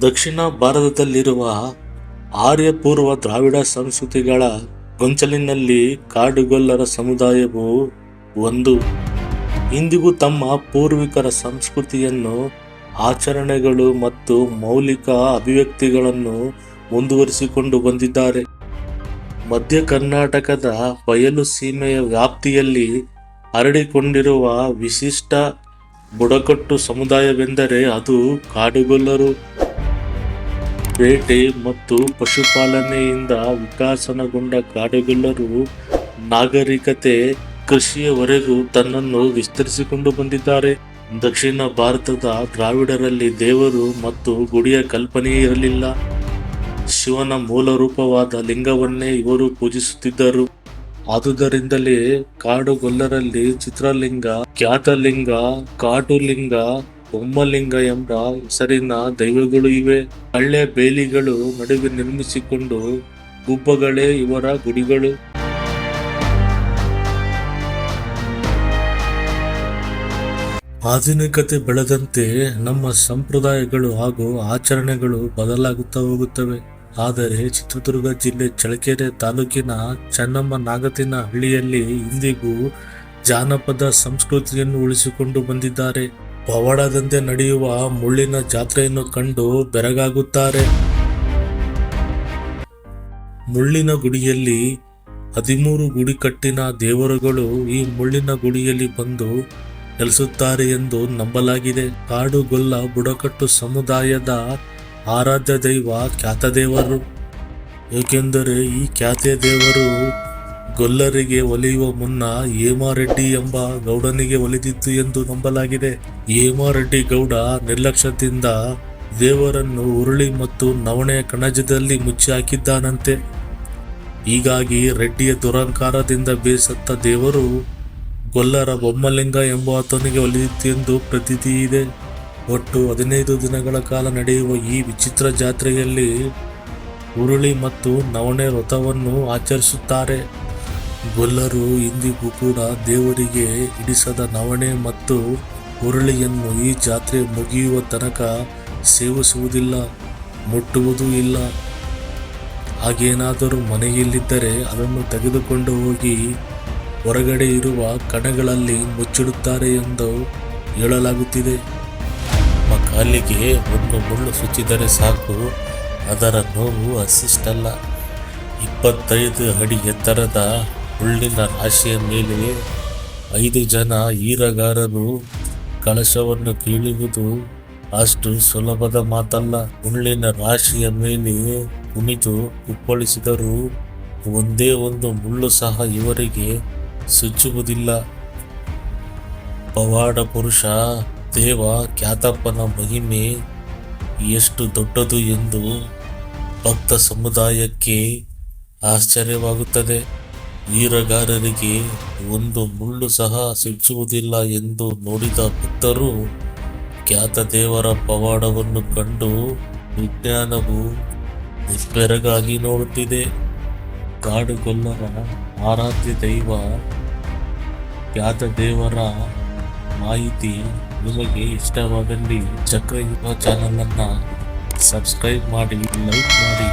ದಕ್ಷಿಣ ಭಾರತದಲ್ಲಿರುವ ಆರ್ಯಪೂರ್ವ ದ್ರಾವಿಡ ಸಂಸ್ಕೃತಿಗಳ ಗೊಂಚಲಿನಲ್ಲಿ ಕಾಡುಗೊಲ್ಲರ ಸಮುದಾಯವು ಒಂದು. ಇಂದಿಗೂ ತಮ್ಮ ಪೂರ್ವಿಕರ ಸಂಸ್ಕೃತಿಯನ್ನು, ಆಚರಣೆಗಳು ಮತ್ತು ಮೌಲಿಕ ಅಭಿವ್ಯಕ್ತಿಗಳನ್ನು ಮುಂದುವರಿಸಿಕೊಂಡು ಬಂದಿದ್ದಾರೆ. ಮಧ್ಯ ಕರ್ನಾಟಕದ ಬಯಲು ಸೀಮೆಯ ವ್ಯಾಪ್ತಿಯಲ್ಲಿ ಹರಡಿಕೊಂಡಿರುವ ವಿಶಿಷ್ಟ ಬುಡಕಟ್ಟು ಸಮುದಾಯವೆಂದರೆ ಅದು ಕಾಡುಗೊಲ್ಲರು. ಬೇಟೆ ಮತ್ತು ಪಶುಪಾಲನೆಯಿಂದ ವಿಕಸನಗೊಂಡ ಕಾಡುಗೊಲ್ಲರು ನಾಗರಿಕತೆ, ಕೃಷಿಯವರೆಗೂ ತನ್ನನ್ನು ವಿಸ್ತರಿಸಿಕೊಂಡು ಬಂದಿದ್ದಾರೆ. ದಕ್ಷಿಣ ಭಾರತದ ದ್ರಾವಿಡರಲ್ಲಿ ದೇವರು ಮತ್ತು ಗುಡಿಯ ಕಲ್ಪನೆಯೇ ಇರಲಿಲ್ಲ. ಶಿವನ ಮೂಲ ರೂಪವಾದ ಲಿಂಗವನ್ನೇ ಇವರು ಪೂಜಿಸುತ್ತಿದ್ದರು. ಆದುದರಿಂದಲೇ ಕಾಡುಗೊಲ್ಲರಲ್ಲಿ ಚಿತ್ರಲಿಂಗ, ಖ್ಯಾತಲಿಂಗ, ಕಾಟುಲಿಂಗ, ಬೊಮ್ಮಲಿಂಗ ಎಂಬ ಹೆಸರಿನ ದೈವಗಳು ಇವೆ. ಹಳ್ಳೆ ಬೇಲಿಗಳು ನಡುವೆ ನಿರ್ಮಿಸಿಕೊಂಡು ಗುಬ್ಬಗಳೇ ಇವರ ಗುಡಿಗಳು. ಆಧುನಿಕತೆ ಬೆಳೆದಂತೆ ನಮ್ಮ ಸಂಪ್ರದಾಯಗಳು ಹಾಗೂ ಆಚರಣೆಗಳು ಬದಲಾಗುತ್ತಾ ಹೋಗುತ್ತವೆ. ಆದರೆ ಚಿತ್ರದುರ್ಗ ಜಿಲ್ಲೆ ಚಳ್ಳಕೆರೆ ತಾಲೂಕಿನ ಚೆನ್ನಮ್ಮ ನಾಗತಿನ ಹಳ್ಳಿಯಲ್ಲಿ ಇಂದಿಗೂ ಜಾನಪದ ಸಂಸ್ಕೃತಿಯನ್ನು ಉಳಿಸಿಕೊಂಡು ಬಂದಿದ್ದಾರೆ. ಪವಾಡದಂತೆ ನಡೆಯುವ ಮುಳ್ಳಿನ ಜಾತ್ರೆಯನ್ನು ಕಂಡು ಬೆರಗಾಗುತ್ತಾರೆ. ಮುಳ್ಳಿನ ಗುಡಿಯಲ್ಲಿ 13 ಗುಡಿಕಟ್ಟಿನ ದೇವರುಗಳು ಈ ಮುಳ್ಳಿನ ಗುಡಿಯಲ್ಲಿ ಬಂದು ನೆಲೆಸುತ್ತಾರೆ ಎಂದು ನಂಬಲಾಗಿದೆ. ಕಾಡುಗೊಲ್ಲ ಬುಡಕಟ್ಟು ಸಮುದಾಯದ ಆರಾಧ್ಯ ದೈವ ಖ್ಯಾತದೇವರು. ಏಕೆಂದರೆ ಈ ಖ್ಯಾತ ದೇವರು ಗೊಲ್ಲರಿಗೆ ಒಲಿಯುವ ಮುನ್ನ ಹೇಮರೆಡ್ಡಿ ಎಂಬ ಗೌಡನಿಗೆ ಒಲಿದಿತ್ತು ಎಂದು ನಂಬಲಾಗಿದೆ. ಹೇಮರೆಡ್ಡಿ ಗೌಡ ನಿರ್ಲಕ್ಷ್ಯದಿಂದ ದೇವರನ್ನು ಉರುಳಿ ಮತ್ತು ನವಣೆಯ ಕಣಜದಲ್ಲಿ ಮುಚ್ಚಿ ಹಾಕಿದ್ದಾನಂತೆ. ಹೀಗಾಗಿ ರೆಡ್ಡಿಯ ದುರಹಂಕಾರದಿಂದ ಬೇಸತ್ತ ದೇವರು ಗೊಲ್ಲರ ಬೊಮ್ಮಲಿಂಗ ಎಂಬಾತನಿಗೆ ಒಲಿದಿತ್ತು ಎಂದು ಪ್ರತೀತಿ ಇದೆ. ಒಟ್ಟು 15 ದಿನಗಳ ಕಾಲ ನಡೆಯುವ ಈ ವಿಚಿತ್ರ ಜಾತ್ರೆಯಲ್ಲಿ ಉರುಳಿ ಮತ್ತು ನವಣೆ ವ್ರತವನ್ನು ಆಚರಿಸುತ್ತಾರೆ. ಗೊಲ್ಲರು ಇಂದಿಗೂ ಕೂಡ ದೇವರಿಗೆ ಹಿಡಿಸದ ನವಣೆ ಮತ್ತು ಉರುಳಿಯನ್ನು ಈ ಜಾತ್ರೆ ಮುಗಿಯುವ ತನಕ ಸೇವಿಸುವುದಿಲ್ಲ, ಮುಟ್ಟುವುದೂ ಇಲ್ಲ. ಹಾಗೇನಾದರೂ ಮನೆಯಲ್ಲಿದ್ದರೆ ಅದನ್ನು ತೆಗೆದುಕೊಂಡು ಹೋಗಿ ಹೊರಗಡೆ ಇರುವ ಕಣಗಳಲ್ಲಿ ಮುಚ್ಚಿಡುತ್ತಾರೆ ಎಂದು ಹೇಳಲಾಗುತ್ತಿದೆ. ನಮ್ಮ ಕಾಲಿಗೆ ಒಂದು ಮುಳ್ಳು ಚುಚ್ಚಿದರೆ ಸಾಕು, ಅದರ ನೋವು ಅಷ್ಟಿಷ್ಟಲ್ಲ. 25 ಅಡಿ ಎತ್ತರದ ಮುಳ್ಳಿನ ರಾಶಿಯ ಮೇಲೆ 5 ಜನ ಈರಗಾರರು ಕಳಶವನ್ನು ಕೀಳುವುದು ಅಷ್ಟು ಸುಲಭದ ಮಾತಲ್ಲ. ಮುಳ್ಳಿನ ರಾಶಿಯ ಮೇಲೆ ಕುಣಿದು ಕುಪ್ಪಳಿಸಿದರೂ ಒಂದೇ ಒಂದು ಮುಳ್ಳು ಸಹ ಇವರಿಗೆ ಸುಚ್ಚುವುದಿಲ್ಲ. ಪವಾಡ ಪುರುಷ ದೇವ ಖ್ಯಾತಪ್ಪನ ಮಹಿಮೆ ಎಷ್ಟು ದೊಡ್ಡದು ಎಂದು ಭಕ್ತ ಸಮುದಾಯಕ್ಕೆ ಆಶ್ಚರ್ಯವಾಗುತ್ತದೆ. ಈರಗಾರರಿಗೆ ಒಂದು ಮುಳ್ಳು ಸಹ ಸುಚ್ಚುವುದಿಲ್ಲ ಎಂದು ನೋಡಿದ ಭಕ್ತರು ಖ್ಯಾತ ದೇವರ ಪವಾಡವನ್ನು ಕಂಡು ವಿಜ್ಞಾನವು ಬೆರಗಾಗಿ ನೋಡುತ್ತಿದೆ. ಕಾಡುಗೊಲ್ಲರ ಆರಾಧ್ಯ ದೈವ ಖ್ಯಾತ ದೇವರ ಮಾಹಿತಿ ನಿಮಗೆ ಇಷ್ಟವಾದಲ್ಲಿ ಚಕ್ರಯುಗ ಚಾನಲ್ ಅನ್ನು ಸಬ್ಸ್ಕ್ರೈಬ್ ಮಾಡಿ, ಲೈಕ್ ಮಾಡಿ.